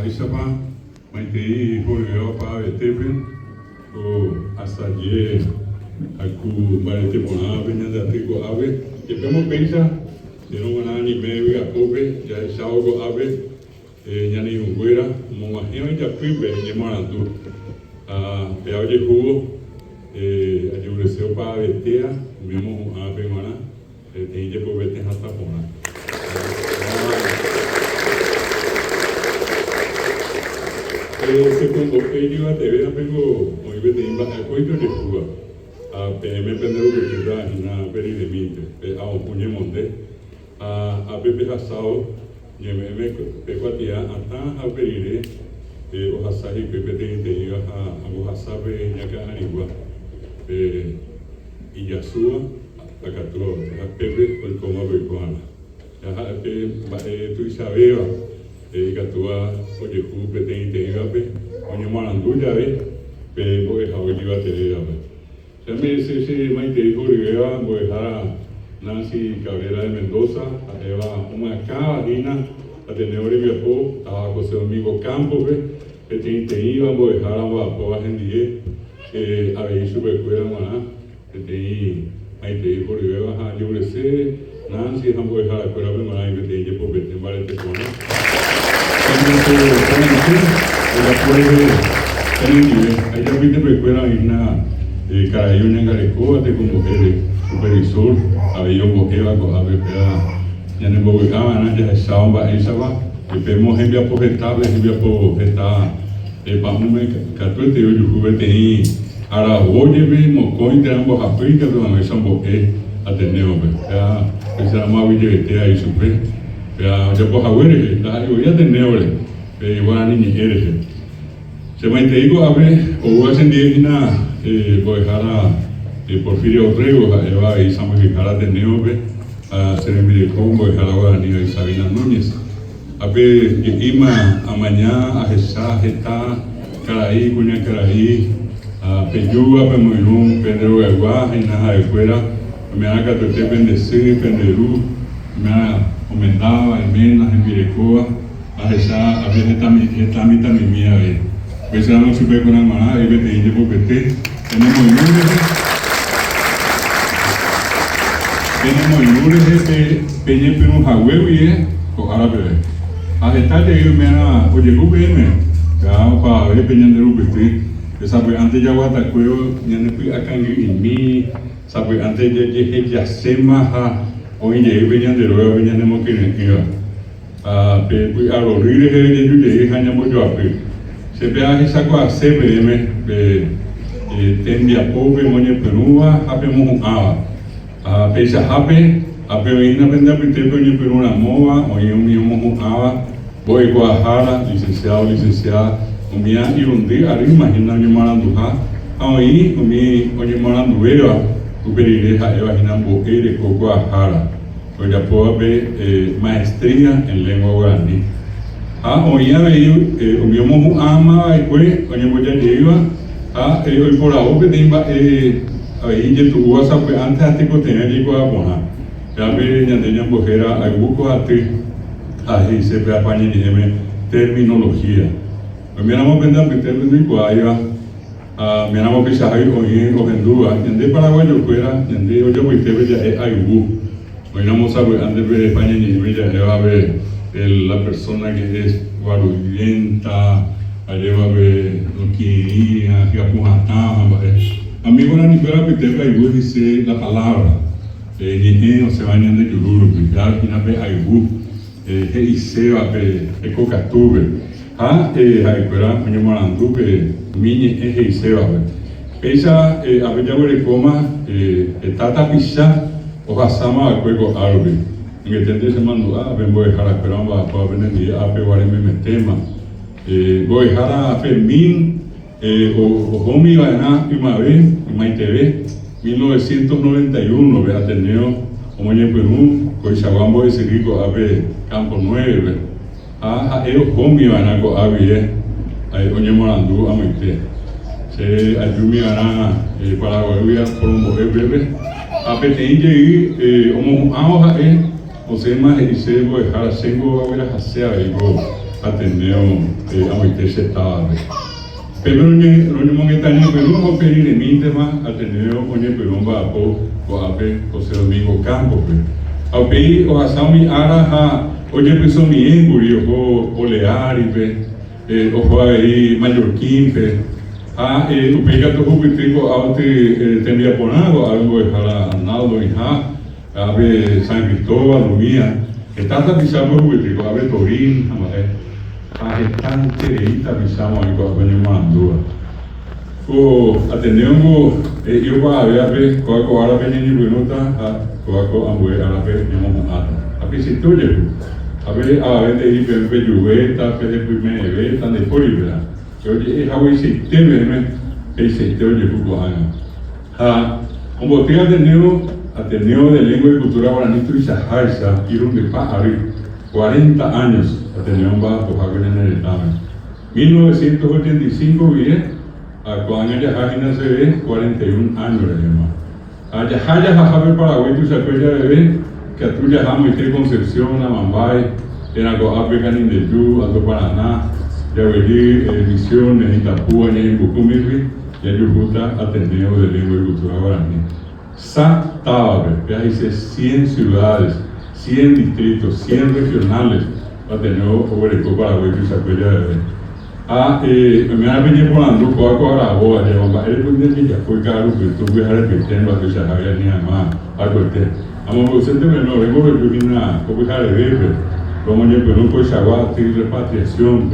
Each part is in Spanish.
Isapa, Maitei, Jorge, Pave, Tepe, o Asaye, Aku, Barete, Pona, Venha da Trigo Ave, que vemos pensa, de não ganhar nem meio a cobre, já é salgo ave, já nem um guerra, uma reunião de apibe, de marandu, a peão de rua, a de ureceu para a vetea, mesmo a bemana, tem de poder ter rata bona. Segundo ello, a TV a pego, hoy vete imba a coito de rua, a PM pendeu que tirar na peridemite, a um punhe monte. A bebê raçal, e me pegou a tia, a perire, o raçal e bebê tem a raçal e a carigua, e a sua, a catua, a bebê, o como a becoana. A bebê, tu sabia, e catua, o de cupe tem gabe, onde marandu já é, pegou e hau de bater gabe. Também se mais tem curiosa, boa Nancy Cabrera de Mendoza, lleva una cabina a tener un viaje, estaba con su amigo Campos, que te iban a dejar a la gente a ver su escuela, que te por ir a yo sé, Nancy, vamos a dejar la escuela de que te llevo por vete en varias personas. Ella viste por escuela y una carayuna en Garecoa, te convoqué supervisor, había un boqueo a BPA, ya no me voy a ya estaba en Baizaba, y vemos en vía por estable, en vía por esta, vamos a catuete, yo juguete y ahora oye, vemos, con ambos África, pero me son boque, Ateneo, ya, esa más billete ahí supe, ya, pues a ver, ya Ateneo, igual a niña eres. Se me digo, a ver, o voy a sentir una, voy a dejar a Porfirio Orrego, a Isama Vicara de Neove, a Seremi de Combo, a Jalagua, y Sabina Núñez. A ver, Ima, amanhã, a Ressá, Retá, Caraí, Cunha Caraí, a Peyúa, Pemoirum, Pedro Eguá, Reina Recuera, a minha Catote, Pendecer, Penderu, a minha Omendava, Emena, Remirecoa, a Ressá, a ver, Retami, Tamimia, a ver. Pues vamos a ver con la manada, y vete, y llevo PT, tenemos inúmeros peña pero un jahuevo y cojar a bebé. A esta te digo, mira, oye, UPM, ya para ver peña de UPT, esa pues antes ya guata cuero, ya no fui acá en mí, esa pues antes ya se maja, hoy ya peña de luego peña de moquina, pues a los ríos de yo le dije año yo a pe, se vea esa cosa CPM, tendía pobre, moñe perúa, hapemos un ava. A pesa hape, a peina venda pitepo ni per una mova, o eu me ava, boi Guajara, licenciada, o minha irundi, ari imagina ni maranduha, aí o mi onde marandueira, o perireja eu imagina boqueire com Guajara, onde a pobre maestria em língua guarani. O ia o meu ama e foi onde podia diva, eu por a obe tem aí de tu WhatsApp antes até que tenha de Guabona já me já bojera a buco até aí se vai apanhar de terminologia o meu nome venda termino de Guaia a meu nome pisa aí o vendua entende paraguaio fuera entende eu já vou ter já é aibu o nome sabe antes de España ni já é a ver la persona que es guarulhenta aí vai ver o que iria que apunhatava amigo na nivel que te aibu dice la palabra ni no se vayan de yururu ya ina be aibu se va be cocatube ai pera onye marandu que mini se va esa a ver ya ver coma tata pizza o basama cueco árabe en el tende se mandó ben voy a dejar esperando para venir día a pegar me tema voy a dejar a Fermín o Homi Gana Primavera, TV, 1991, ve Ateneo, como en Perú, Coixaguambo de Sirico, Ave Campo 9, ellos Homi Gana con Ave, Oñe Morandú, Amoite, se Ayumi Gana, Paraguay, Colombo, Bebe, Ave Tenje, como Aoja, o sea, más, y se voy a dejar a Sengo, a ver a Hasea, Ateneo Amoitese estaba. Pero no monetaño pero no pedir de mintema Ateneo oye pero un vapo o ape José Domingo Campos. Aupei o asami ara ha oye peso mi engurio o leari pe o aí mallorquín pe a upeiga to hubitrigo aute tendría ponado algo de jala Arnaldo y ave San Cristóbal Lumía que tanta pisamos hubitrigo ave Torín a están tereita pisamos ahí con el mandúa o atendemos yo para ver coaco árabe ni buenota a coaco ambue árabe ni momuata a pisito yo a ver de ir pe lluveta pe de primer evento de polibra yo es agua y sistema ese teo de Cucuana un botella Ateneo de Lengua y Cultura Guaraní y Sajarza Irún de Pájaro 40 años Ateneo va a tocar en el examen 1985 viene cuando ella Jajina se ve 41 años le llama allá Jajabe Paraguay tú se acuerdas de ver que a tu ya y te Concepción a Mambay en algo África ni de Yu a tu Paraná ya veí Misiones Itapúa ni en Bucumirri ya Yujuta Ateneo de Lengua y Cultura Guaraní Tababe, ya dice 100 ciudades 100 distritos 100 regionales Ateneo Obereco Paraguay tú se acuerdas de ver me ha venido volando coaco Araboa ya vamos a ir ya fue caro que tú voy a repetir lo que se había ni más algo este amo você também não lembro eu vim na como já ver como eu não foi chagua ter repatriação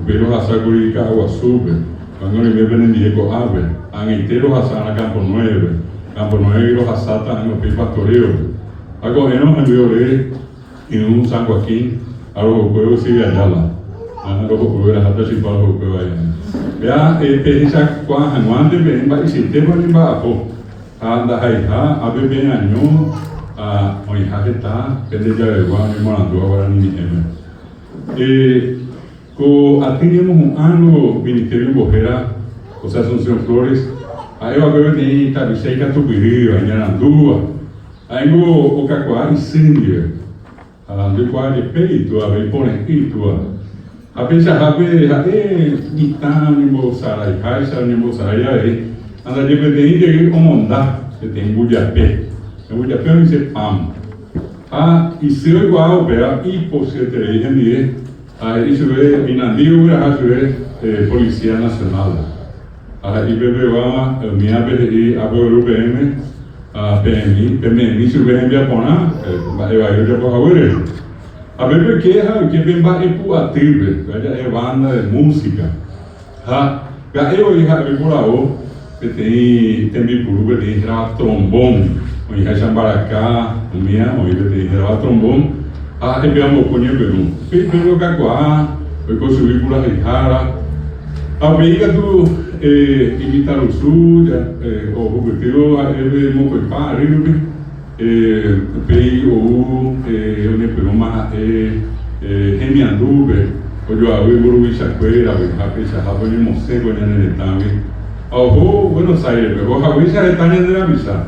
pero hasaguri ka agua sube cuando le vienen Diego Ave han entero hasana Campo 9 y los hasata en los pastoreo algo menos en Violé en un San Joaquín algo puedo sigue allá algo puedo ir a hasta sin para lo que vaya vea esa cuan anuante ven va y sistema ni va anda ahí a ver bien año a hoy que está pende ya de guano y morando ahora ni teníamos un año ministerio Bojera José Asunción Flores aí eu agora tenho Tabisei Tupiri aí na Andua aí o Cacoá e Síria do qual de peito a ver por espírito a pensar a Nitani Bolsara e Caixa nem Bolsara aí anda de repente o Mondá que tem Budiapé não se pam e se eu igual ver e por ser ter isso é Minandio é Polícia Nacional IBBA, MIABI, ABORUPM, PMI, se vem via pona, vai já por agora. A bebê que vem vai por ativo, é banda de música. Eu ia por lá, que tem por tem trombone, onde já chambaracá, o minha, onde tem trombone. E vemos conhe peru. Pelo cacoá, eu consegui por a a veiga do imitar o sul, o Rubeteu, ele foi para ele, pei o onde pelo uma remiandube, onde o avô Burubi Chacuera, a pessoa rabo de Monseco né também, ao Buenos Aires, o avô já está nem de avisar,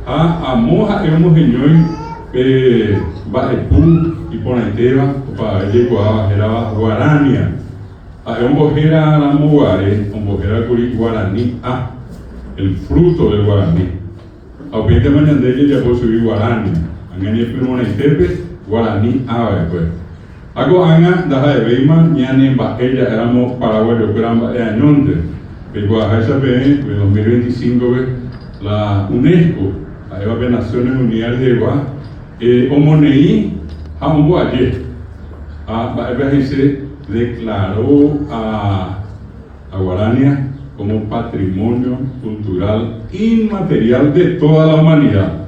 a morra é um reunião Baepu e Poneteva, para ele era Guarania. Un bojera la muare, un bojera curi guaraní el fruto del guaraní. Aunque te mañana de ella ya puedo subir guaraní. Angani primona estepe guaraní pues. Hago anga daja de beima ñane ba ella éramos paraguayos que eran añonte. Pero a esa vez en 2025 la UNESCO, la Naciones Unidas de Eva, homoneí a un boaye. A ese declaró a Guarania como patrimonio cultural inmaterial de toda la humanidad.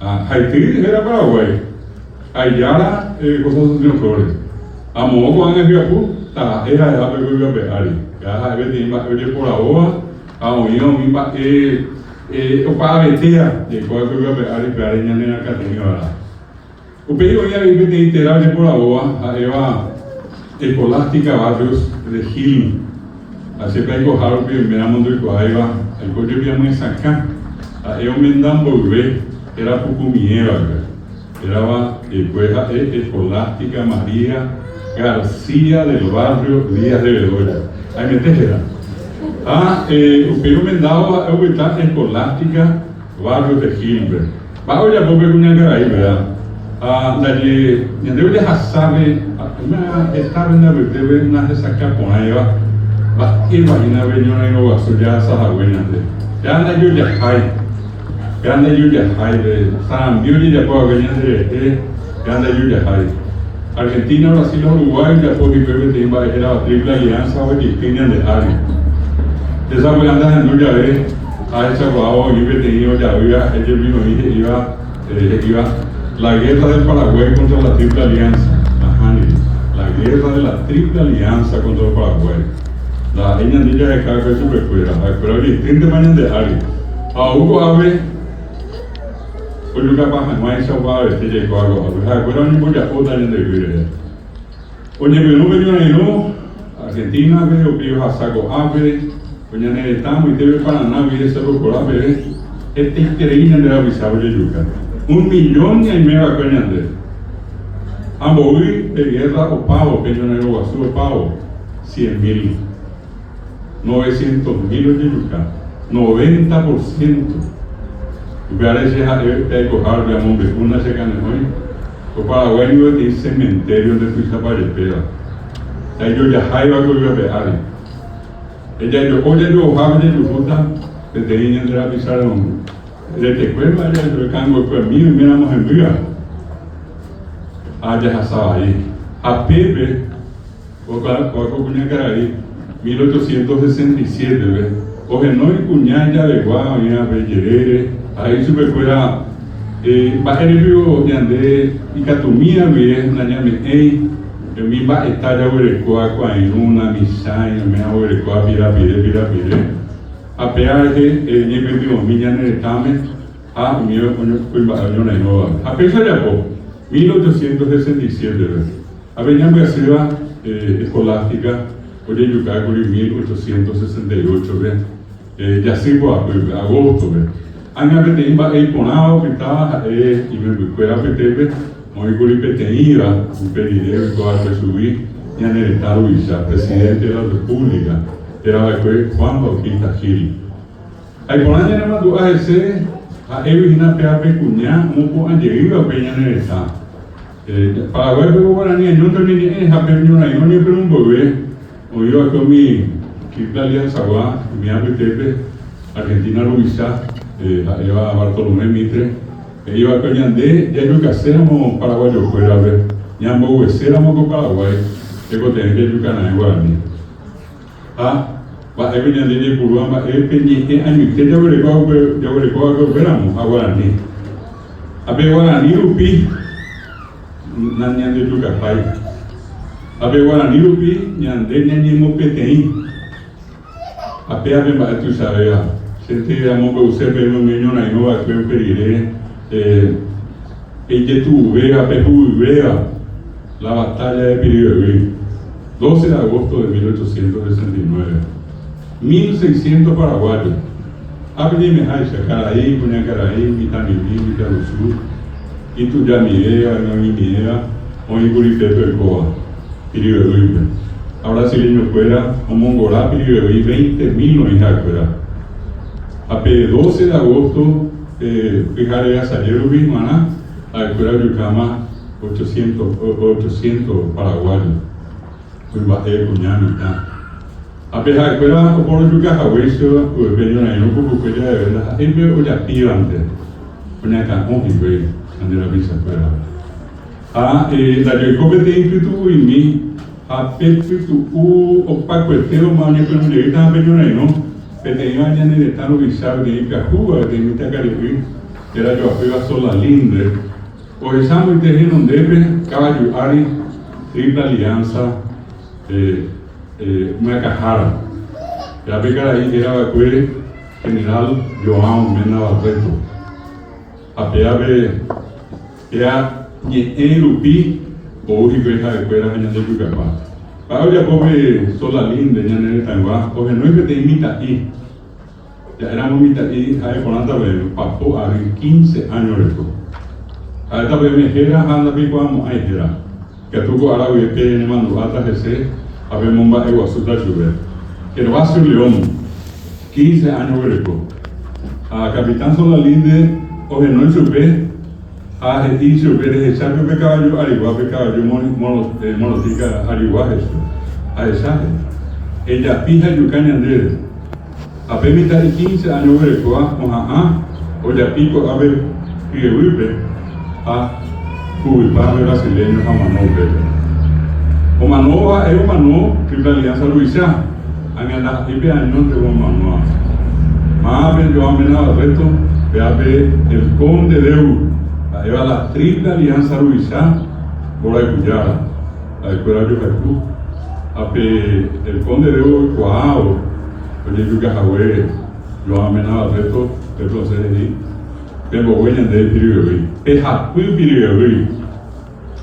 Haití era Paraguay, Ayala, José Asunción Flores, Amoco Ángel Viapú, era de Ape Guia Peari, ya oye por ahora, a unión, o para Betea, de cual Guia Peari, Peareña Nena Cateñora. O pedido ya vive de interar por ahora, a Eva. Escolástica Barrios de Gil, así que hay que coger que miramos de Coaiba, el coche que me saca, eu mendam volver, era Pucumieva, era después Escolástica María García del barrio Díaz de Bedoya. Ahí me tejera. Pero Mendao, está escolástica, barrio de Gilbert. Bajo ya poco con ahí, ¿verdad? La que debe de sabe, una estaba en la vertebra, una de sacar con ahí va, y imagina venir una innovación ya sahagüeña. Ya anda yo ya hay, de San Dios ya puedo venir de ya anda yo ya hay. Argentina, Brasil, Uruguay, ya puedo que Pepe era la triple alianza o distinguían de área. Esa fue andar en ya ve, a esa guau, y tenido ya había, ella mismo iba la guerra del Paraguay contra la triple alianza. La guerra de la triple alianza contra el Paraguay. La ella de ella de cada vez super fuera, pero distinto mañana de área. A Hugo Ave, pues yo capaz no hay salvado este llegó algo, pero no voy a otra en el video. Oye, pero no venía ahí no, Argentina veo que iba a saco Ave, oye, estamos y debe para nada y ese por Ave, este increíble de la Bizarre de Yucatán. 1,5 millones a coña de. Ambos de guerra o pavo, que yo no era basura pavo, 100,000, 900,000 de Yucatán, 90%. Parece que cojar de amor de una se gana hoy. O Paraguay no tiene cementerio de tu zapallepera. Yo ya hay algo que ver. Ella yo oye yo joven de tu ruta que te vienen de la pizarra de te cueva ya el cango pues mío y miramos en viva. Ya estaba ahí. A Pepe o cuña caraí 1867 ve. Oye no y cuña ya de guau ya bellerere. Ahí super fuera bajar el río de Icatumía ve una llame yo misma está ya huerecoa en una misa y me ha huerecoa pirapire a peaje ni me vivo miña en el tamen a mi bañona y no a pesar de poco 1867 a venía me hacía escolástica oye Yucatán 1868 ya sigo agosto año que te iba ponado que estaba y me fuera a Petepe muy curipeteiba un perideo que va a subir y en el estado Villa presidente de la República era después Juan Bautista Gil ahí por año nada más tú a ese a Evina Pea Pecuña un poco llegado a Peña en el estado Paraguay pero para ni no ni es a Peña no ni pero un bebé o yo con mi triple alianza mi Petepe Argentina Luisa Eva Bartolomé Mitre, iba a Coñandé, ya yo que hacemos paraguayo fuera a ver, ya no hueséramos con Paraguay, que tener que Yucatán en Guaraní. Va a venir de Curubamba, peñi, año que ya veremos veramos a Guaraní. A ver Guaraní Lupi, Nanya de Yucatán. A ver Guaraní Lupi, Ñandé, Ñañimo Peteín. A ver tu sabes. Gente amo que usted ve un niño na inova que pediré ella tu vea peju vea la batalla de Piribebuy 12 de agosto de 1869 1600 paraguayos abdime haisha caraí puña caraí mitanibí mitarusú y tu ya mi idea hoy puripeto el coa Piribebuy ahora si niño fuera un mongolá Piribebuy 20,000 no hija fuera a 12 de agosto, fijaré a Sayerubi, Maná, a la escuela de Yucama, 800 paraguayos, pues bajé cuñamita. A pesar de la escuela, por Yucama, Hueso, pues venía una no porque ya de verdad, él me oye activante, una canción y ve, ande la visa escuela. La que compete incluso en mí, a Pepe, tu opaco, el teo, mañana, pero me llegué a venir no. Que tenía allá en el estado bizarro de Icajuba, de Mitacaripí, que era yo arriba sola linde. O estamos en terreno debe, caballo Ari, triple alianza, una cajara. La pegada ahí era el general João Mena Barreto. A peave, era ni Lupi, o Ujibeja de Cuera, allá de Yucapá. Ahora pobre sola linda ya en el Taiwán, porque no es que te imita ahí. Ya éramos mitad ahí, ahí por anda vez, pasó a 15 años después. A esta vez me jera, anda pico amo, ahí jera. que tú ahora que ne mando hasta ese a ver momba ego asuta chuve que lo hace León 15 años greco a capitán Solalinde o no chuve a y chuve de chape pe caballo arigua pe caballo monotica arigua eso a esa ella pija yucani andrés a permitir 15 años greco o ya pico a ver que vive a Cubipame brasileño a Manó o Manoa es Manó Triple Alianza Luisa en las 10 años de Manoa más bien yo amenazaba el resto de el conde de U lleva la Triple Alianza Luisa por la Cuyara la escuela de Jesús el conde de U Coao oye yo que Jahué yo amenazaba el resto de proceder ahí tengo huellas de Piribeí. Es a Piribeí.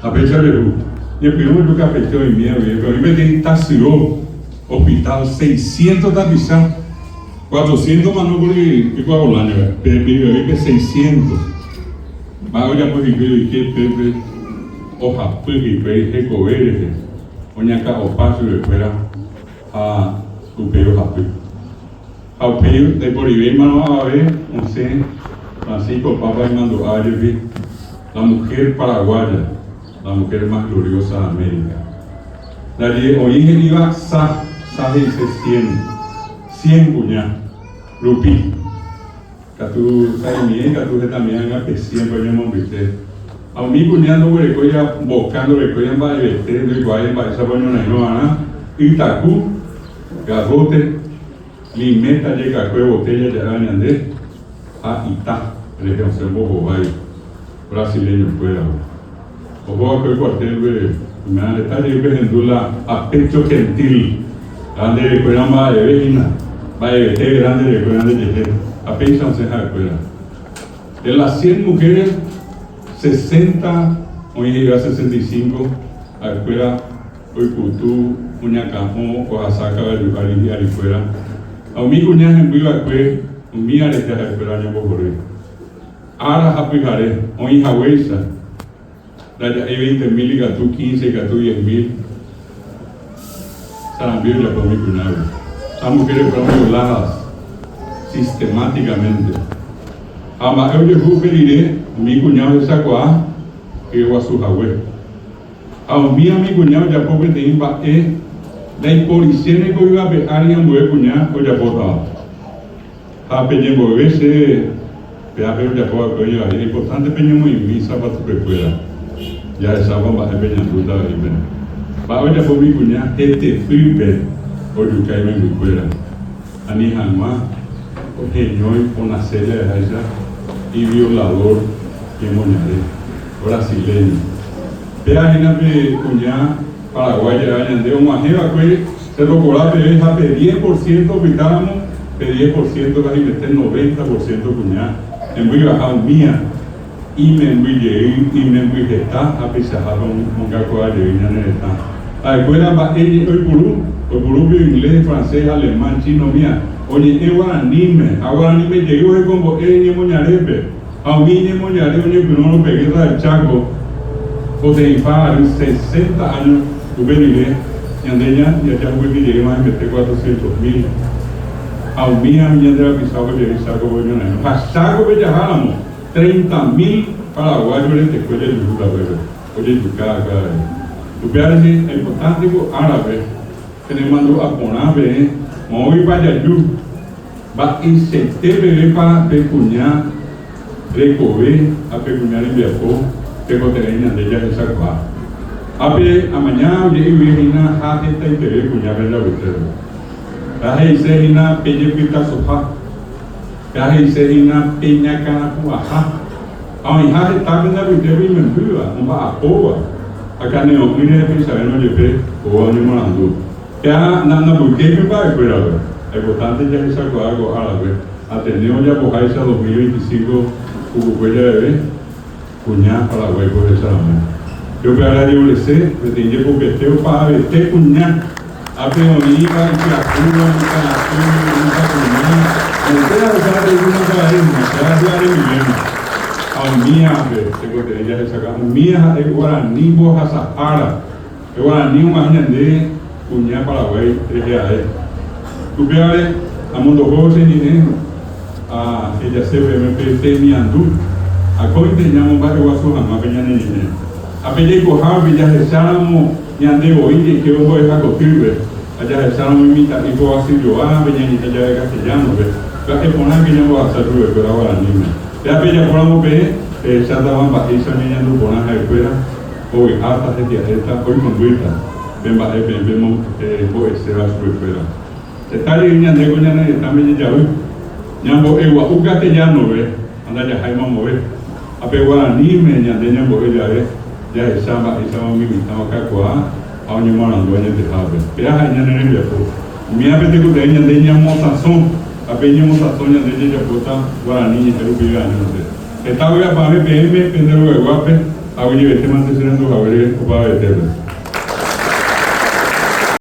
A pesar de eso, y el primer lugar que estoy en miedo, pero a mí me estacionó hospital 600 tapizados, 400 manobres y 4 años, pero Piribeí que 600. Más allá pues y que Pepe, hoja pues y pe, ecoveres, oñaca o paso de fuera a Upeo Japi. A Upeo de Piribeí mano a ver, no sé. Francisco Papa Armando Ayervi, la mujer paraguaya, la mujer más gloriosa de América. La de hoy iba dice 100 cuñas, rupi. Que tú sabes que tú también a que siempre hemos visto. A mi cuñado no recoya buscando recoya en Valle, no igual en Valle Sabañona y no ana, Itacu, garrote, limeta llega a botella de Añandé, a Itá. Región Bombay, brasileño fuera. O vos que el cuartel de una detalle que endula a pecho gentil, grande de cuerama de vecina, vaya de grande de cuerama de a pecho se ha fuera. De las 100 mujeres, 60, hoy llega a 65, a fuera, hoy Cutú, Uñacamó, Oaxaca, Barifuera. Fuera. A mi cuñada en Viva fue un día de fuera año por ahora aplicaré hoy Hawaii hay 20.000 y tú 15 y tú 10.000 Sarambio ya por mi cuñado esas mujeres fueron violadas sistemáticamente ama yo pediré mi cuñado de Sacoa que va a su Hawaii a mi cuñado ya pobre te iba la imposición que iba a ver alguien muy cuñado o ya por a peñen bebé pero ya puedo que es importante peñemos en misa para tu recuerda ya esa bomba de peña ruta ahí ven va hoy ya por mi cuñada flipe o yo que me recuerda ani jamás o geñoy o nacelia de ella y violador que moñaré brasileño peagina de cuñada paraguaya de un majeva que se lo cobraba de 10% pitáramos de 10% casi meter 90% cuñada en muy bajado mía y me muy está a pesar de un caco de viña en esta la escuela va hoy por inglés francés alemán chino mía oye ahora ni me llegó de como ni moñarepe a mí ni moñare oye pero no lo pegué del Chaco o de infar 60 años tuve inglés y andeña ya fue que llegué más de 400.000 a mía de la pisado que llegué saco voy a pasar que ya jalamos 30.000 paraguayos en la escuela de Yucatán oye Yucatán tu padre es importante árabe que le mandó a poner muy vaya yu va y se te bebé para pecuñar recoger a pecuñar en Viapó que cotereña de ella esa cosa a mañana llegué y una jajeta y te ve cuñar en la vitera Kahe sehina peña pita sopa, kahe sehina peña cana kuaha. Aun hahe tabe na bitebi mentua, umba apoa. Akane okine pisa no jepe, oa ni morando. Ya na bitebi ba espera. Es importante ya esa algo árabe. Ateneo ya por esa 2025 Uruguaya bebé, cuñá Paraguay por esa mano. Yo que ahora yo le sé, me tenía por peteo para vete cuñá. Ape amiga, que a Cuba, que a Cuba, que a Cuba, que a Cuba, que a Cuba, mia se goteria saca mia e guarani bo Sahara e guarani uma nyande punya Paraguay reale tupiare amundo jose ni a ella se ve me pete mi andu a coite nyamo ba e wasu hama penyane ni a pele ko ha bi ya salamo nyande o ite que o e ha ko pibe allá salamo imita e ko asi yo a penyane allá de castellano ve que ponan que nyamo a saru e pero ahora ni ya pella ponamos pe Santa Bamba esa niña no pone a escuela hoy hasta se tía esta hoy conduita ven va vemos se va a su escuela está niña de coña también ya hoy nyambo ewa ugate ya no ve anda ya jaima move ape guarani me nyande nyambo ella ve ya esa mi estamos acá kwa a un hermano dueño de habe pero hay nyane ne ya po mi apete ko de nyamo sazón ape nyamo sazón nyande ya pota guarani ya rubi ya no sé esta voy a para PM, pendejo de guape, a oye, este man te será tu jabalí, ocupa de tela.